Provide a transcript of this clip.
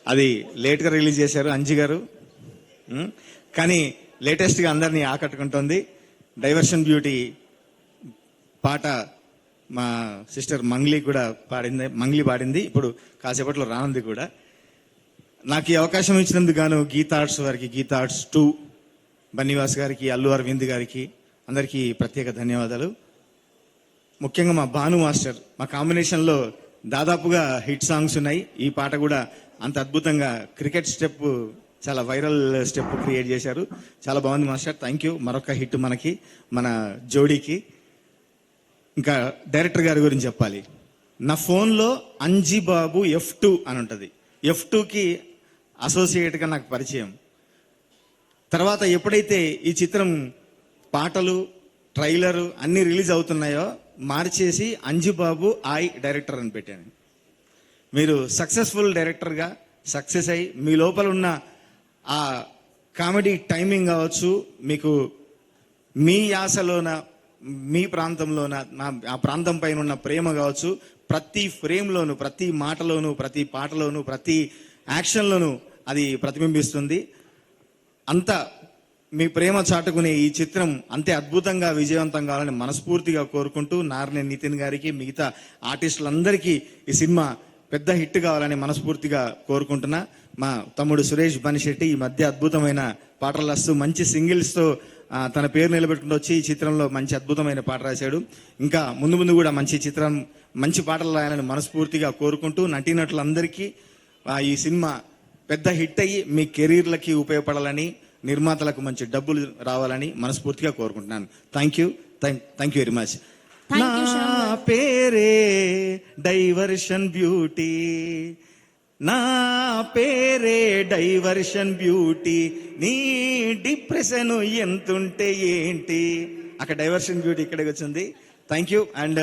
అది లేట్గా రిలీజ్ చేశారు అంజి గారు. కానీ లేటెస్ట్గా అందరినీ ఆకట్టుకుంటోంది. డైవర్షన్ బ్యూటీ పాట మా సిస్టర్ మంగ్లీ కూడా పాడింది. ఇప్పుడు కాసేపట్లో రానుంది కూడా. నాకు ఈ అవకాశం ఇచ్చినందుకు గాను గీతా ఆర్ట్స్ వారికి, గీతా ఆర్ట్స్ 2 బన్నివాస్ గారికి, అల్లు అరవింద్ గారికి అందరికీ ప్రత్యేక ధన్యవాదాలు. ముఖ్యంగా మా భాను మాస్టర్, మా కాంబినేషన్లో దాదాపుగా హిట్ సాంగ్స్ ఉన్నాయి. ఈ పాట కూడా అంత అద్భుతంగా క్రికెట్ స్టెప్, చాలా వైరల్ స్టెప్ క్రియేట్ చేశారు. చాలా బాగుంది మాస్టర్, థ్యాంక్ యూ. మరొక హిట్ మనకి, మన జోడీకి. ఇంకా డైరెక్టర్ గారి గురించి చెప్పాలి. నా ఫోన్లో అంజీ బాబు F2 అని ఉంటుంది. F2కి అసోసియేట్గా నాకు పరిచయం. తర్వాత ఎప్పుడైతే ఈ చిత్రం పాటలు, ట్రైలరు అన్నీ రిలీజ్ అవుతున్నాయో మార్చేసి అంజిబాబు డైరెక్టర్ అని పెట్టాను. మీరు సక్సెస్ఫుల్ డైరెక్టర్గా సక్సెస్ అయ్యి మీ లోపల ఉన్న ఆ కామెడీ టైమింగ్ కావచ్చు, మీకు మీ యాసలోన, మీ ప్రాంతంలోన, ఆ ప్రాంతం పైన ఉన్న ప్రేమ కావచ్చు, ప్రతి ఫ్రేమ్లోను, ప్రతి మాటలోను, ప్రతి పాటలోను, ప్రతి యాక్షన్లోను అది ప్రతిబింబిస్తుంది. అంత మీ ప్రేమ చాటుకునే ఈ చిత్రం అంతే అద్భుతంగా విజయవంతం కావాలని మనస్ఫూర్తిగా కోరుకుంటూ, నార్నే నితిన్ గారికి, మిగతా ఆర్టిస్టులందరికీ ఈ సినిమా పెద్ద హిట్ కావాలని మనస్ఫూర్తిగా కోరుకుంటున్నా. మా తమ్ముడు సురేష్ బనిశెట్టి ఈ మధ్య అద్భుతమైన పాటలు రాస్తూ మంచి సింగిల్స్తో తన పేరు నిలబెట్టుకుంటూ వచ్చి ఈ చిత్రంలో మంచి అద్భుతమైన పాట రాశాడు. ఇంకా ముందు ముందు కూడా మంచి పాటలు రాయాలని మనస్ఫూర్తిగా కోరుకుంటూ, నటీనటులందరికీ ఈ సినిమా పెద్ద హిట్ అయ్యి మీ కెరీర్లకి ఉపయోగపడాలని, నిర్మాతలకు మంచి డబ్బులు రావాలని మనస్ఫూర్తిగా కోరుకుంటున్నాను. Thank you very much. నా పేరే డైవర్షన్ బ్యూటీ, నా పేరే డైవర్షన్ బ్యూటీ, నీ డిప్రెషన్ ఎంతుంటే ఏంటి. అక్కడ డైవర్షన్ బ్యూటీ ఇక్కడికి వచ్చింది. Thank you. అండ్